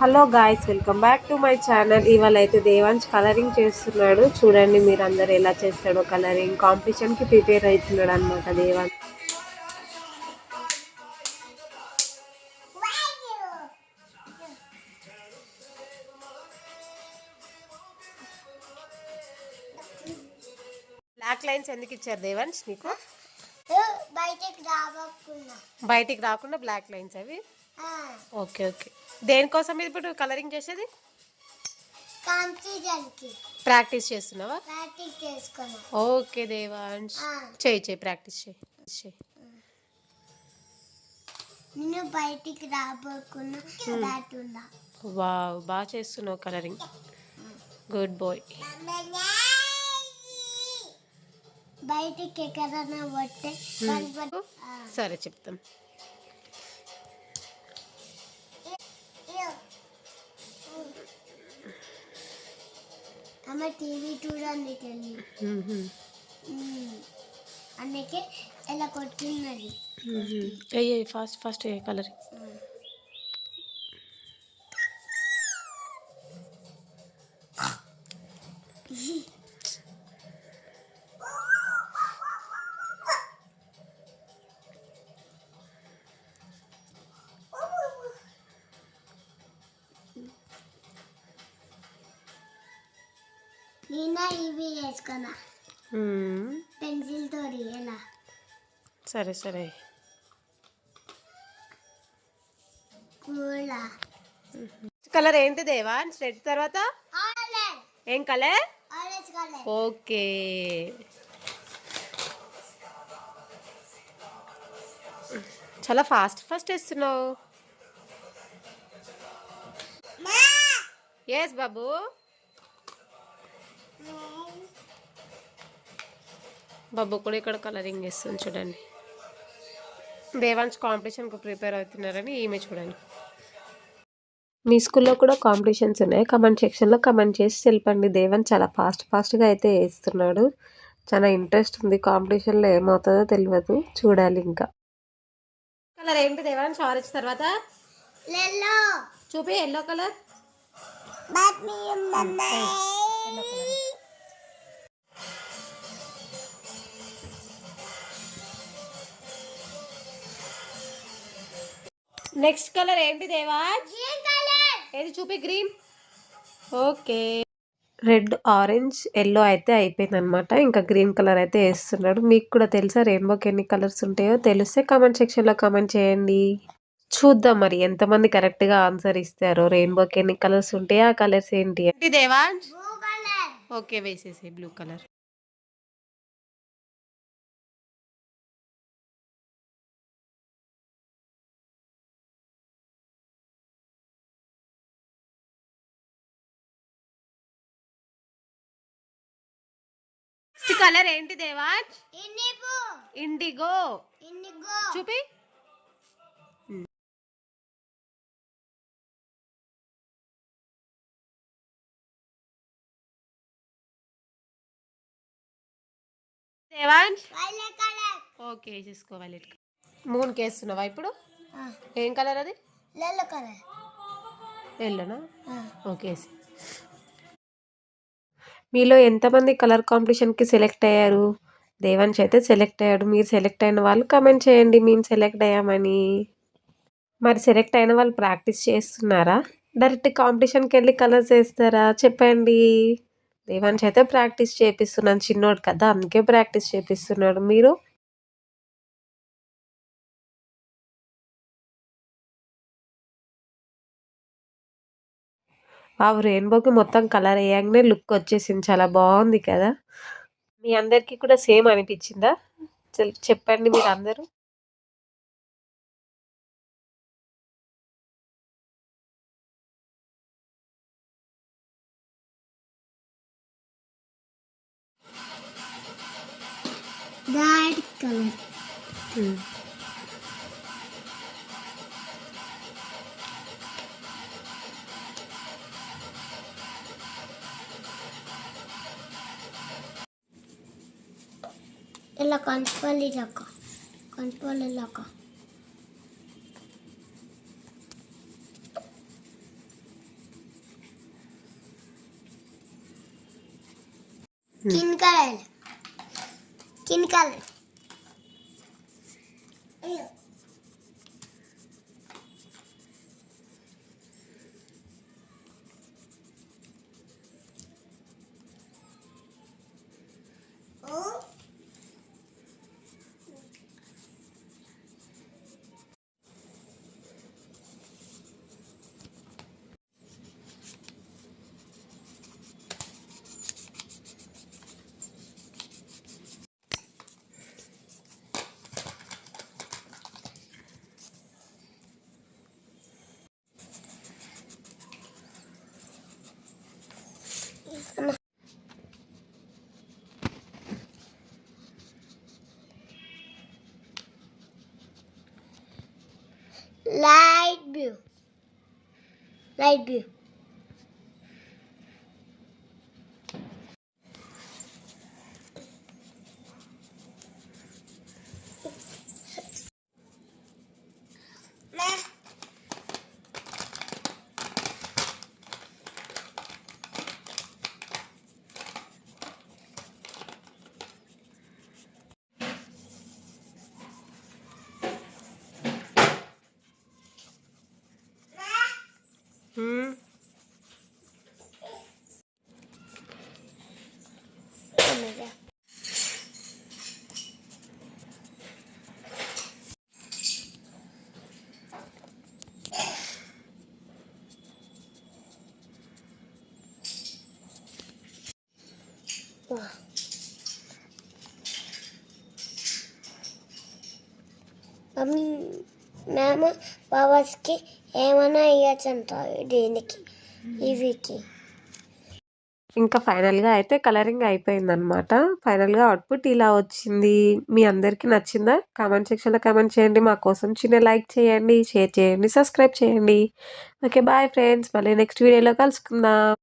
Hello guys, welcome back to my channel. ఇవాళ అయితే Devansh colouring చేస్తున్నాడు. చూడండి మీరు అందరు ఎలా చేస్తాడో. కలరింగ్ కాంపిటీషన్కి ప్రిపేర్ అవుతున్నాడు అనమాట దేవాంశ్. బ్లాక్ లైన్స్ ఎందుకు ఇచ్చారు దేవాంశ్ నీకు? బయటికి రాకుండా బ్లాక్ లైన్స్ అవి. Okay okay. దేనికోసం ఇది ఇప్పుడు కలరింగ్ చేసేది? ప్రాక్టీస్ చేస్తున్నావా? ఓకే దేవాంశ్, చేయి ప్రాక్టీస్ చేయి. బయటికి రాబోకుండా వావ్, బాగా చేస్తున్నావు కలరింగ్. Good bye. బయటికి ఎక్కడన్నా పట్టే సరే చెప్తాం. అమ్మ టీవీ చూడండి అందుకే ఎలా కొట్టున్నది. Fast fast colouring. నేనా ఇవి వేసుకున్నా పెన్సిల్ తోటి. ఎలా? సరే సరే. కలర్ ఏంటి దేవాంశ్? రెడ్ తర్వాత ఏం కలర్? ఓకే. చాలా ఫాస్ట్ ఫాస్ట్ వేస్తున్నావు. ఎస్ బాబు. బాబు కూడా ఇక్కడ కలరింగ్ చేస్తుంది చూడండి. దేవాంశ్ కాంపిటీషన్కి ప్రిపేర్ అవుతున్నారని ఈమె చూడండి. మీ స్కూల్లో కూడా కాంపిటీషన్స్ ఉన్నాయి? కమెంట్ సెక్షన్లో కమెంట్ చేసి తెలపండి. దేవాంశ్ చాలా ఫాస్ట్గా అయితే వేస్తున్నాడు. చాలా ఇంట్రెస్ట్ ఉంది. కాంపిటీషన్లో ఏమవుతుందో తెలియదు, చూడాలి. ఇంకా కలర్ ఏంటి దేవాంశ్? ఆరెంజ్ తర్వాత చూపి. Yellow colour. నెక్స్ట్ కలర్ ఏంటి దేవాంశ్? ఏది చూపి. Green. Okay. Red, orange, yellow అయితే అయిపోయింది అనమాట. ఇంకా గ్రీన్ కలర్ అయితే వేస్తున్నాడు. మీకు కూడా తెలుసా రెయిన్బోకి ఎన్ని కలర్స్ ఉంటాయో? తెలిస్తే కామెంట్ సెక్షన్లో కామెంట్ చేయండి. చూద్దాం మరి ఎంతమంది కరెక్ట్గా ఆన్సర్ ఇస్తారో. రెయిన్బోకి ఎన్ని కలర్స్ ఉంటాయో, ఆ కలర్స్ ఏంటి దేవాంశ్? ఓకే, వేసేసి బ్లూ కలర్. కలర్ ఏంటి దేవాంశ్? ఇండిగో. చూపి. దేవాంశ్ ఓకే, చేసుకోవాలి. మూన్ కేస్తున్నావా ఇప్పుడు? ఏం కలర్ అది? ఎల్లోనా? ఓకే. మీలో ఎంతమంది కలర్ కాంపిటీషన్కి సెలెక్ట్ అయ్యారు? దేవాంశ్ అయితే సెలెక్ట్ అయ్యాడు. మీరు సెలెక్ట్ అయిన వాళ్ళు కమెంట్ చేయండి మేము సెలెక్ట్ అయ్యామని. మరి సెలెక్ట్ అయిన వాళ్ళు ప్రాక్టీస్ చేస్తున్నారా? డైరెక్ట్ కాంపిటీషన్కి వెళ్ళి కలర్స్ వేస్తారా? చెప్పండి. దేవాంశ్ అయితే ప్రాక్టీస్ చేపిస్తున్నాను. చిన్నోడు కదా, అందుకే ప్రాక్టీస్ చేపిస్తున్నాడు. మీరు ఆ రెయిన్బోకి మొత్తం కలర్ వేయంగానే లుక్ వచ్చేసింది. చాలా బాగుంది కదా. మీ అందరికీ కూడా సేమ్ అనిపించిందా? చెప్పండి మీరు అందరూ. కలర్ ఇలా కంచుకోవాలి. కంచుకోవాలి ఇలాక. Skin colour skin colour light blue light blue mummy మేము పవర్స్కి ఏమైనా ఇవ్వచ్చు అంటారు దీనికి ఇవికి ఇంకా ఫైనల్గా అయితే కలరింగ్ అయిపోయిందనమాట. ఫైనల్గా అవుట్పుట్ ఇలా వచ్చింది. మీ అందరికీ నచ్చిందా? కామెంట్ సెక్షన్లో కామెంట్ చేయండి. మా కోసం చిన్న లైక్ చేయండి, షేర్ చేయండి, సబ్స్క్రైబ్ చేయండి. ఓకే బాయ్ ఫ్రెండ్స్, మళ్ళీ నెక్స్ట్ వీడియోలో కలుసుకుందాం.